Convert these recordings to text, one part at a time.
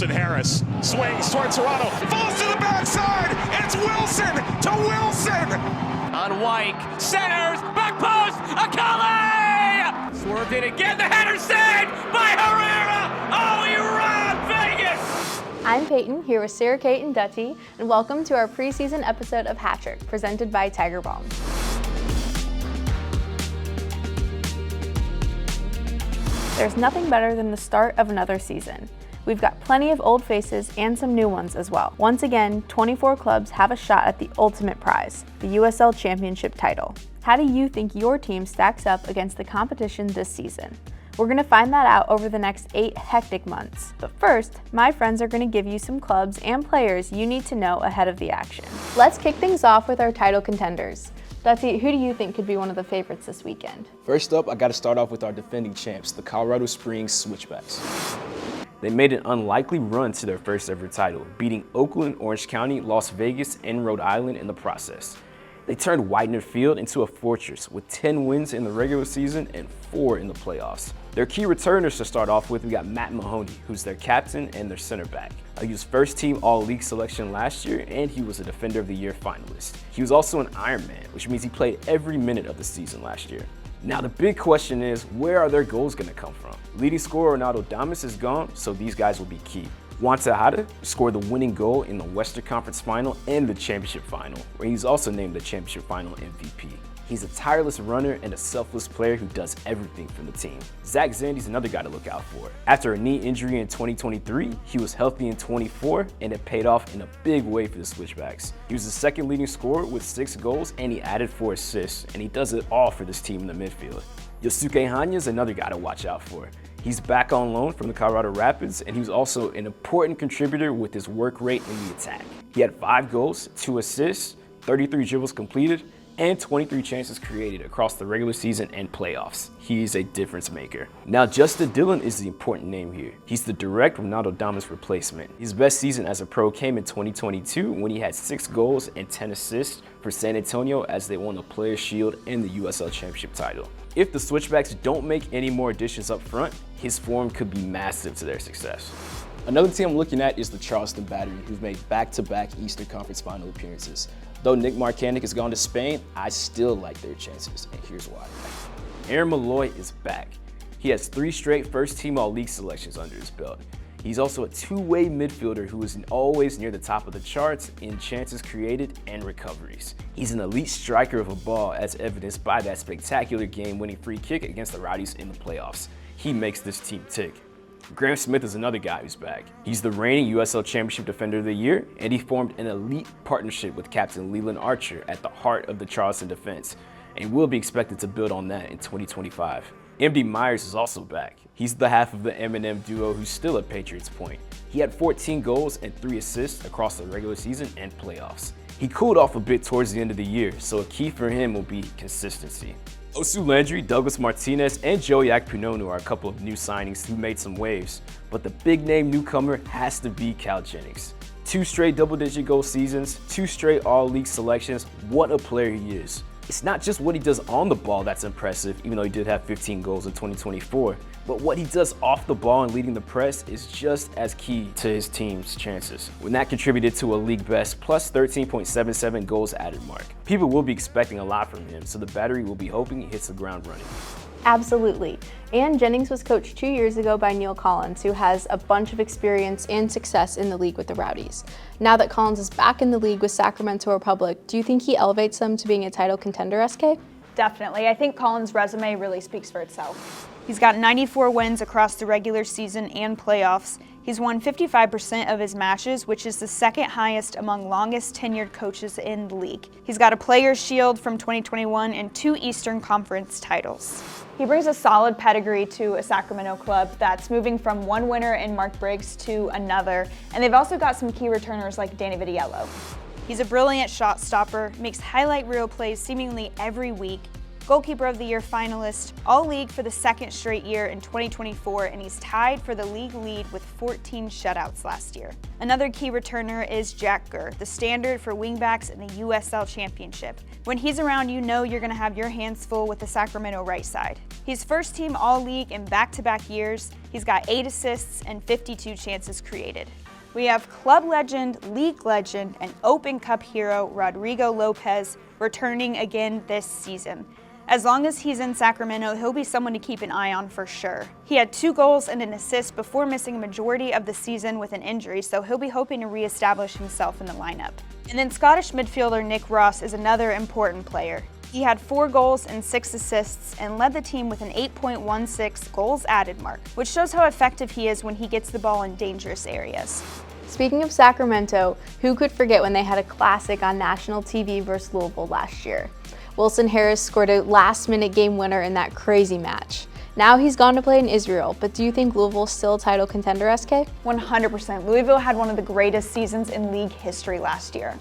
Wilson Harris swings toward Toronto, falls to the backside, and it's Wilson to Wilson! On White, centers, back post, Akali! Swerved in again, the header saved by Herrera! Oh, he robbed Vegas! I'm Paityn, here with Sarah, Kate, and Datti, and welcome to our preseason episode of Hat-Trick, presented by Tiger Balm. There's nothing better than the start of another season. We've got plenty of old faces and some new ones as well. Once again, 24 clubs have a shot at the ultimate prize, the USL Championship title. How do you think your team stacks up against the competition this season? We're going to find that out over the next 8 hectic months. But first, my friends are going to give you some clubs and players you need to know ahead of the action. Let's kick things off with our title contenders. Datti, who do you think could be one of the favorites this weekend? First up, I got to start off with our defending champs, the Colorado Springs Switchbacks. They made an unlikely run to their first ever title, beating Oakland, Orange County, Las Vegas, and Rhode Island in the process. They turned Widener Field into a fortress with 10 wins in the regular season and 4 in the playoffs. Their key returners to start off with, we got Matt Mahoney, who's their captain and their center back. He was first team All-League selection last year, and he was a Defender of the Year finalist. He was also an Ironman, which means he played every minute of the season last year. Now the big question is, where are their goals going to come from? Leading scorer Ronaldo Damas is gone, so these guys will be key. Juan Tejada scored the winning goal in the Western Conference Final and the Championship Final, where he's also named the Championship Final MVP. He's a tireless runner and a selfless player who does everything for the team. Zach Zandy's another guy to look out for. After a knee injury in 2023, he was healthy in 24, and it paid off in a big way for the Switchbacks. He was the second leading scorer with 6 goals, and he added 4 assists, and he does it all for this team in the midfield. Yosuke Hanya is another guy to watch out for. He's back on loan from the Colorado Rapids, and he was also an important contributor with his work rate in the attack. He had 5 goals, 2 assists, 33 dribbles completed, and 23 chances created across the regular season and playoffs. He's a difference maker. Now, Justin Dillon is the important name here. He's the direct Ronaldo Damas replacement. His best season as a pro came in 2022 when he had 6 goals and 10 assists for San Antonio as they won the Players' Shield and the USL Championship title. If the Switchbacks don't make any more additions up front, his form could be massive to their success. Another team I'm looking at is the Charleston Battery, who've made back-to-back Eastern Conference Final appearances. Though Nick Marcanic has gone to Spain, I still like their chances, and here's why. Aaron Malloy is back. He has 3 straight first-team All-League selections under his belt. He's also a two-way midfielder who is always near the top of the charts in chances created and recoveries. He's an elite striker of a ball, as evidenced by that spectacular game-winning free kick against the Rowdies in the playoffs. He makes this team tick. Graham Smith is another guy who's back. He's the reigning USL Championship Defender of the Year, and he formed an elite partnership with Captain Leland Archer at the heart of the Charleston defense, and will be expected to build on that in 2025. MD Myers is also back. He's the half of the M&M duo who's still at Patriots Point. He had 14 goals and 3 assists across the regular season and playoffs. He cooled off a bit towards the end of the year, so a key for him will be consistency. Osu Landry, Douglas Martinez, and Joey Akpunonu are a couple of new signings who made some waves, but the big-name newcomer has to be Cal Jennings. 2 straight double-digit goal seasons, 2 straight All-League selections. What a player he is. It's not just what he does on the ball that's impressive, even though he did have 15 goals in 2024, but what he does off the ball and leading the press is just as key to his team's chances. When that contributed to a league best plus 13.77 goals added mark. People will be expecting a lot from him, so the Battery will be hoping he hits the ground running. Absolutely. And Jennings was coached 2 years ago by Neil Collins, who has a bunch of experience and success in the league with the Rowdies. Now that Collins is back in the league with Sacramento Republic, do you think he elevates them to being a title contender, SK? Definitely. I think Collins' resume really speaks for itself. He's got 94 wins across the regular season and playoffs. He's won 55% of his matches, which is the second highest among longest tenured coaches in the league. He's got a Players' Shield from 2021 and 2 Eastern Conference titles. He brings a solid pedigree to a Sacramento club that's moving from one winner in Mark Briggs to another, and they've also got some key returners like Danny Vitiello. He's a brilliant shot stopper, makes highlight reel plays seemingly every week, Goalkeeper of the Year finalist, All-League for the 2nd straight year in 2024, and he's tied for the league lead with 14 shutouts last year. Another key returner is Jack Gurr, the standard for wingbacks in the USL Championship. When he's around, you know you're going to have your hands full with the Sacramento right side. He's first team All-League in back-to-back years. He's got 8 assists and 52 chances created. We have club legend, league legend, and Open Cup hero Rodrigo Lopez returning again this season. As long as he's in Sacramento, he'll be someone to keep an eye on for sure. He had 2 goals and an assist before missing a majority of the season with an injury, so he'll be hoping to reestablish himself in the lineup. And then Scottish midfielder Nick Ross is another important player. He had 4 goals and 6 assists and led the team with an 8.16 goals added mark, which shows how effective he is when he gets the ball in dangerous areas. Speaking of Sacramento, who could forget when they had a classic on national TV versus Louisville last year? Wilson Harris scored a last-minute game winner in that crazy match. Now he's gone to play in Israel, but do you think Louisville's still a title contender, SK? 100%. Louisville had one of the greatest seasons in league history last year.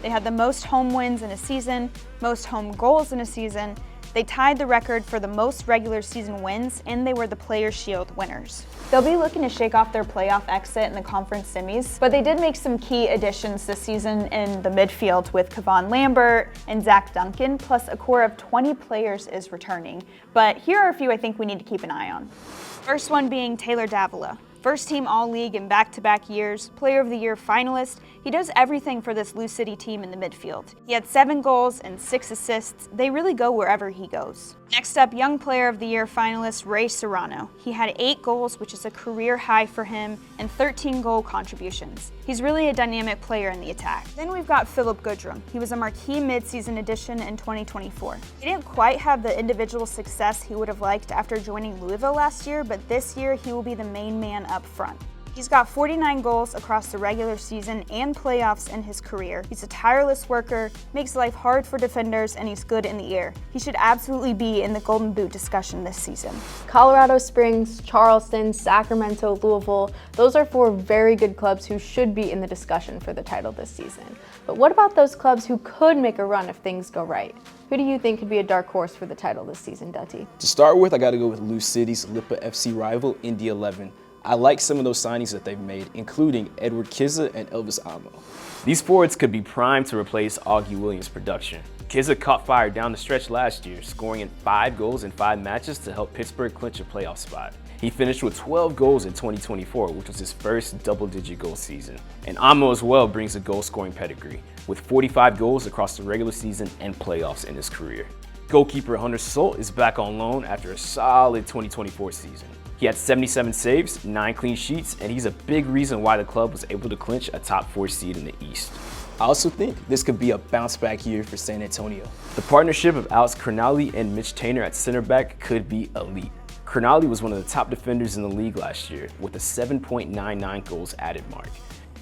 They had the most home wins in a season, most home goals in a season. They tied the record for the most regular season wins, and they were the Players' Shield winners. They'll be looking to shake off their playoff exit in the conference semis, but they did make some key additions this season in the midfield with Kevon Lambert and Zach Duncan, plus a core of 20 players is returning. But here are a few I think we need to keep an eye on. First one being Taylor Davila. First team All-League in back-to-back years, Player of the Year finalist. He does everything for this Lou City team in the midfield. He had 7 goals and 6 assists. They really go wherever he goes. Next up, Young Player of the Year finalist Ray Serrano. He had 8 goals, which is a career high for him, and 13 goal contributions. He's really a dynamic player in the attack. Then we've got Philip Goodrum. He was a marquee mid-season addition in 2024. He didn't quite have the individual success he would have liked after joining Louisville last year, but this year he will be the main man up front. He's got 49 goals across the regular season and playoffs in his career. He's a tireless worker, makes life hard for defenders, and he's good in the air. He should absolutely be in the Golden Boot discussion this season. Colorado Springs, Charleston, Sacramento, Louisville, those are 4 very good clubs who should be in the discussion for the title this season. But what about those clubs who could make a run if things go right? Who do you think could be a dark horse for the title this season, Datti? To start with, I got to go with Lou City's Lipa FC rival, Indy 11. I like some of those signings that they've made, including Edward Kizza and Elvis Amo. These forwards could be primed to replace Augie Williams' production. Kizza caught fire down the stretch last year, scoring in 5 goals in 5 matches to help Pittsburgh clinch a playoff spot. He finished with 12 goals in 2024, which was his first double-digit goal season. And Amo as well brings a goal-scoring pedigree, with 45 goals across the regular season and playoffs in his career. Goalkeeper Hunter Solt is back on loan after a solid 2024 season. He had 77 saves, 9 clean sheets, and he's a big reason why the club was able to clinch a top 4 seed in the East. I also think this could be a bounce-back year for San Antonio. The partnership of Alex Cronali and Mitch Taintor at center back could be elite. Cronali was one of the top defenders in the league last year with a 7.99 goals added mark.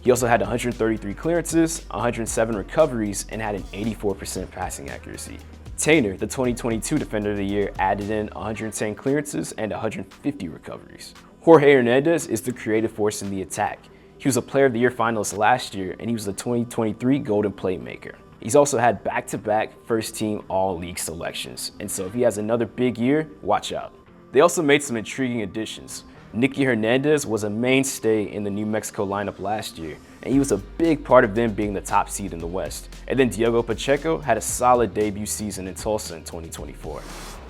He also had 133 clearances, 107 recoveries, and had an 84% passing accuracy. Taintor, the 2022 Defender of the Year, added in 110 clearances and 150 recoveries. Jorge Hernandez is the creative force in the attack. He was a Player of the Year finalist last year, and he was the 2023 Golden Playmaker. He's also had back-to-back first-team All-League selections, and so if he has another big year, watch out. They also made some intriguing additions. Nicky Hernandez was a mainstay in the New Mexico lineup last year, and he was a big part of them being the top seed in the West. And then Diego Pacheco had a solid debut season in Tulsa in 2024.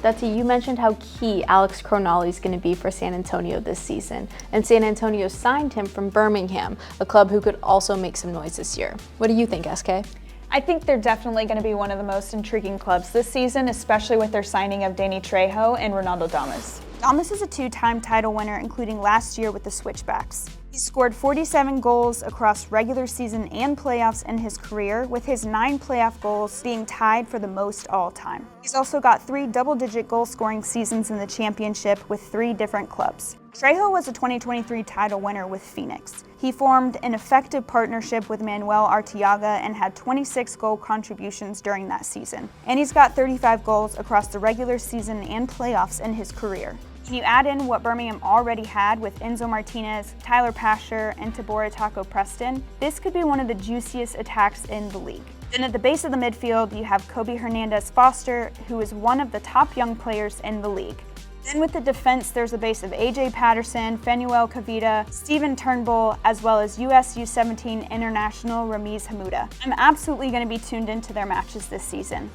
Datti, you mentioned how key Alex Cronali is going to be for San Antonio this season, and San Antonio signed him from Birmingham, a club who could also make some noise this year. What do you think, SK? I think they're definitely going to be one of the most intriguing clubs this season, especially with their signing of Danny Trejo and Ronaldo Damas. Damas is a 2-time title winner, including last year with the Switchbacks. He scored 47 goals across regular season and playoffs in his career, with his 9 playoff goals being tied for the most all-time. He's also got 3 double-digit goal-scoring seasons in the championship with 3 different clubs. Trejo was a 2023 title winner with Phoenix. He formed an effective partnership with Manuel Arteaga and had 26 goal contributions during that season. And he's got 35 goals across the regular season and playoffs in his career. When you add in what Birmingham already had with Enzo Martinez, Tyler Pasher, and Tabor Taco Preston, this could be one of the juiciest attacks in the league. Then at the base of the midfield, you have Kobe Hernandez Foster, who is one of the top young players in the league. Then with the defense, there's a base of AJ Patterson, Fanuel Kavita, Steven Turnbull, as well as US U17 international Ramiz Hamuda. I'm absolutely going to be tuned into their matches this season.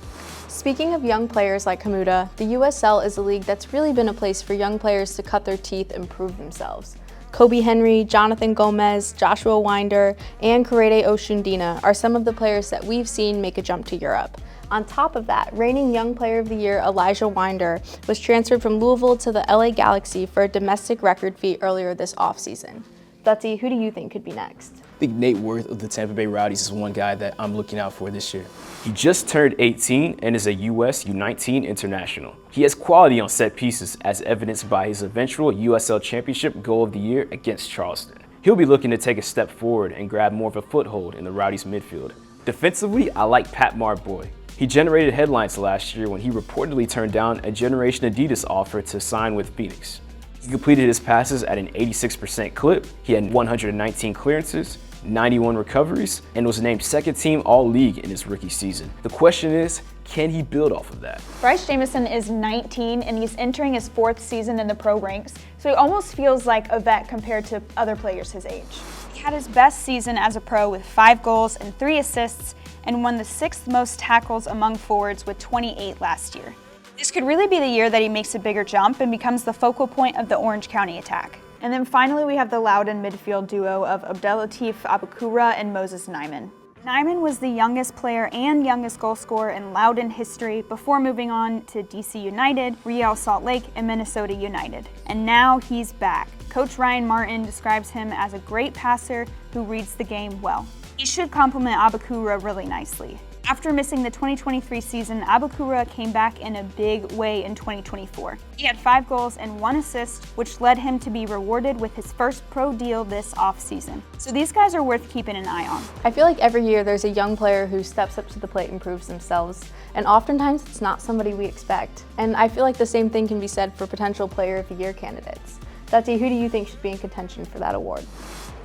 Speaking of young players like Hamuda, the USL is a league that's really been a place for young players to cut their teeth and prove themselves. Kobe Henry, Jonathan Gomez, Joshua Winder, and Korede Oshundina are some of the players that we've seen make a jump to Europe. On top of that, reigning Young Player of the Year Elijah Winder was transferred from Louisville to the LA Galaxy for a domestic record fee earlier this offseason. Datti, who do you think could be next? I think Nate Worth of the Tampa Bay Rowdies is one guy that I'm looking out for this year. He just turned 18 and is a US U19 international. He has quality on set pieces as evidenced by his eventual USL Championship Goal of the Year against Charleston. He'll be looking to take a step forward and grab more of a foothold in the Rowdies midfield. Defensively, I like Pat Marboy. He generated headlines last year when he reportedly turned down a Generation Adidas offer to sign with Phoenix. He completed his passes at an 86% clip, he had 119 clearances, 91 recoveries, and was named second team All-League in his rookie season. The question is, can he build off of that? Bryce Jamison is 19 and he's entering his 4th season in the pro ranks, so he almost feels like a vet compared to other players his age. He had his best season as a pro with 5 goals and 3 assists and won the 6th most tackles among forwards with 28 last year. This could really be the year that he makes a bigger jump and becomes the focal point of the Orange County attack. And then finally we have the Loudoun midfield duo of Abdellatif Abukura and Moses Nyman. Nyman was the youngest player and youngest goal scorer in Loudoun history before moving on to DC United, Real Salt Lake, and Minnesota United. And now he's back. Coach Ryan Martin describes him as a great passer who reads the game well. He should complement Abukura really nicely. After missing the 2023 season, Abukura came back in a big way in 2024. He had 5 goals and 1 assist, which led him to be rewarded with his first pro deal this offseason. So these guys are worth keeping an eye on. I feel like every year there's a young player who steps up to the plate and proves themselves, and oftentimes it's not somebody we expect. And I feel like the same thing can be said for potential Player of the Year candidates. Datti, who do you think should be in contention for that award?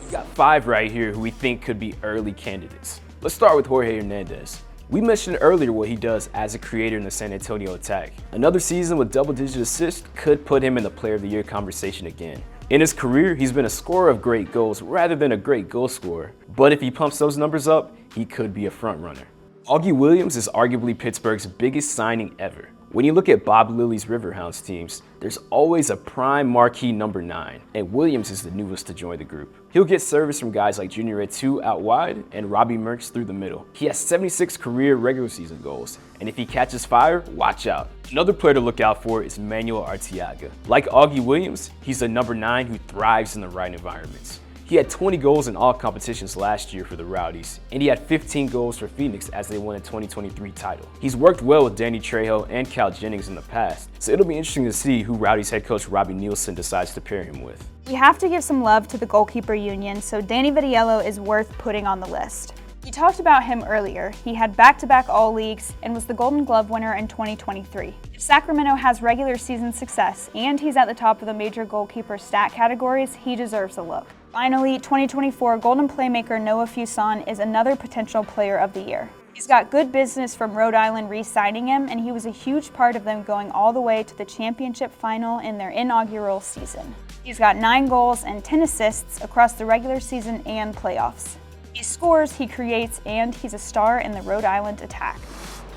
We got 5 right here who we think could be early candidates. Let's start with Jorge Hernandez. We mentioned earlier what he does as a creator in the San Antonio attack. Another season with double-digit assists could put him in the Player of the Year conversation again. In his career, he's been a scorer of great goals rather than a great goal scorer. But if he pumps those numbers up, he could be a front runner. Augie Williams is arguably Pittsburgh's biggest signing ever. When you look at Bob Lilly's Riverhounds teams, there's always a prime marquee number 9, and Williams is the newest to join the group. He'll get service from guys like Junior Etu out wide and Robbie Merckx through the middle. He has 76 career regular season goals, and if he catches fire, watch out. Another player to look out for is Manuel Arteaga. Like Augie Williams, he's a number 9 who thrives in the right environments. He had 20 goals in all competitions last year for the Rowdies, and he had 15 goals for Phoenix as they won a 2023 title. He's worked well with Danny Trejo and Cal Jennings in the past, so it'll be interesting to see who Rowdies head coach Robbie Nielsen decides to pair him with. We have to give some love to the goalkeeper union, so Danny Vitiello is worth putting on the list. We talked about him earlier. He had back-to-back All-Leagues and was the Golden Glove winner in 2023. If Sacramento has regular season success and he's at the top of the major goalkeeper stat categories, he deserves a look. Finally, 2024 Golden Playmaker Noah Fuson is another potential Player of the Year. He's got good business from Rhode Island re-signing him, and he was a huge part of them going all the way to the championship final in their inaugural season. He's got 9 goals and 10 assists across the regular season and playoffs. He scores, he creates, and he's a star in the Rhode Island attack.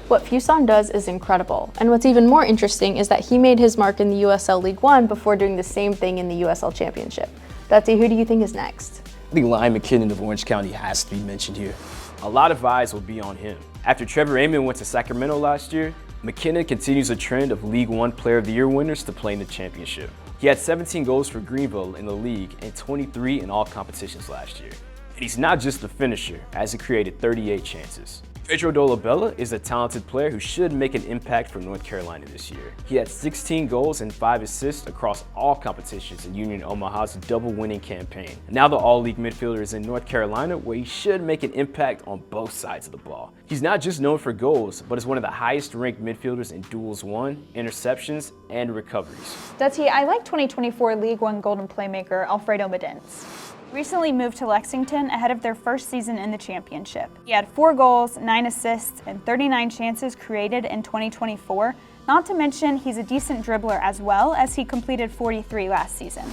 What Fuson does is incredible, and what's even more interesting is that he made his mark in the USL League One before doing the same thing in the USL Championship. Datti, who do you think is next? I think Lion McKinnon of Orange County has to be mentioned here. A lot of eyes will be on him. After Trevor Amon went to Sacramento last year, McKinnon continues a trend of League One Player of the Year winners to play in the championship. He had 17 goals for Greenville in the league and 23 in all competitions last year. And he's not just a finisher, as he created 38 chances. Pedro Dolabella is a talented player who should make an impact for North Carolina this year. He had 16 goals and 5 assists across all competitions in Union Omaha's double-winning campaign. Now the All-League midfielder is in North Carolina, where he should make an impact on both sides of the ball. He's not just known for goals, but is one of the highest-ranked midfielders in duels won, interceptions, and recoveries. Datti, I like 2024 League One Golden Playmaker Alfredo Medence. Recently moved to Lexington ahead of their first season in the championship. He had 4 goals, 9 assists, and 39 chances created in 2024, Not to mention, he's a decent dribbler as well, as he completed 43 last season.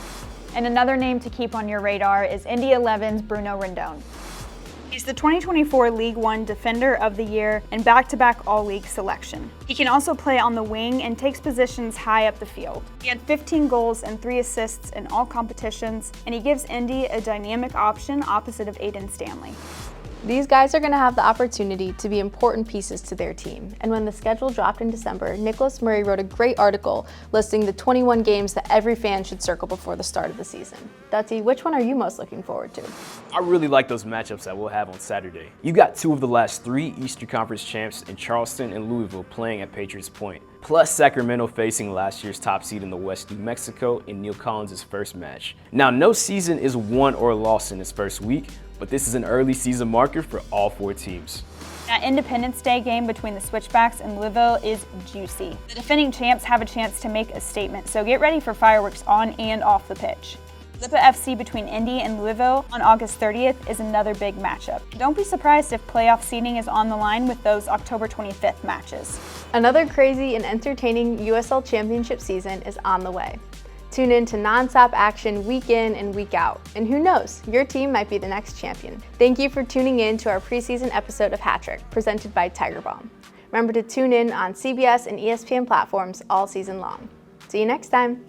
And another name to keep on your radar is Indy 11's Bruno Rendon. He's the 2024 League One Defender of the Year and back-to-back All-League selection. He can also play on the wing and takes positions high up the field. He had 15 goals and 3 assists in all competitions, and he gives Indy a dynamic option opposite of Aiden Stanley. These guys are going to have the opportunity to be important pieces to their team, and when the schedule dropped in December, Nicholas Murray wrote a great article listing the 21 games that every fan should circle before the start of the season. Datti, which one are you most looking forward to? I really like those matchups that we'll have on Saturday. You got 2 of the last 3 Eastern Conference champs in Charleston and Louisville playing at Patriots Point, plus Sacramento facing last year's top seed in the West, New Mexico, in Neil Collins' first match. Now, no season is won or lost in its first week, but this is an early season marker for all 4 teams. That Independence Day game between the Switchbacks and Louisville is juicy. The defending champs have a chance to make a statement, so get ready for fireworks on and off the pitch. Lipa FC between Indy and Louisville on August 30th is another big matchup. Don't be surprised if playoff seeding is on the line with those October 25th matches. Another crazy and entertaining USL Championship season is on the way. Tune in to non-stop action week in and week out. And who knows, your team might be the next champion. Thank you for tuning in to our preseason episode of Hat Trick, presented by Tiger Balm. Remember to tune in on CBS and ESPN platforms all season long. See you next time.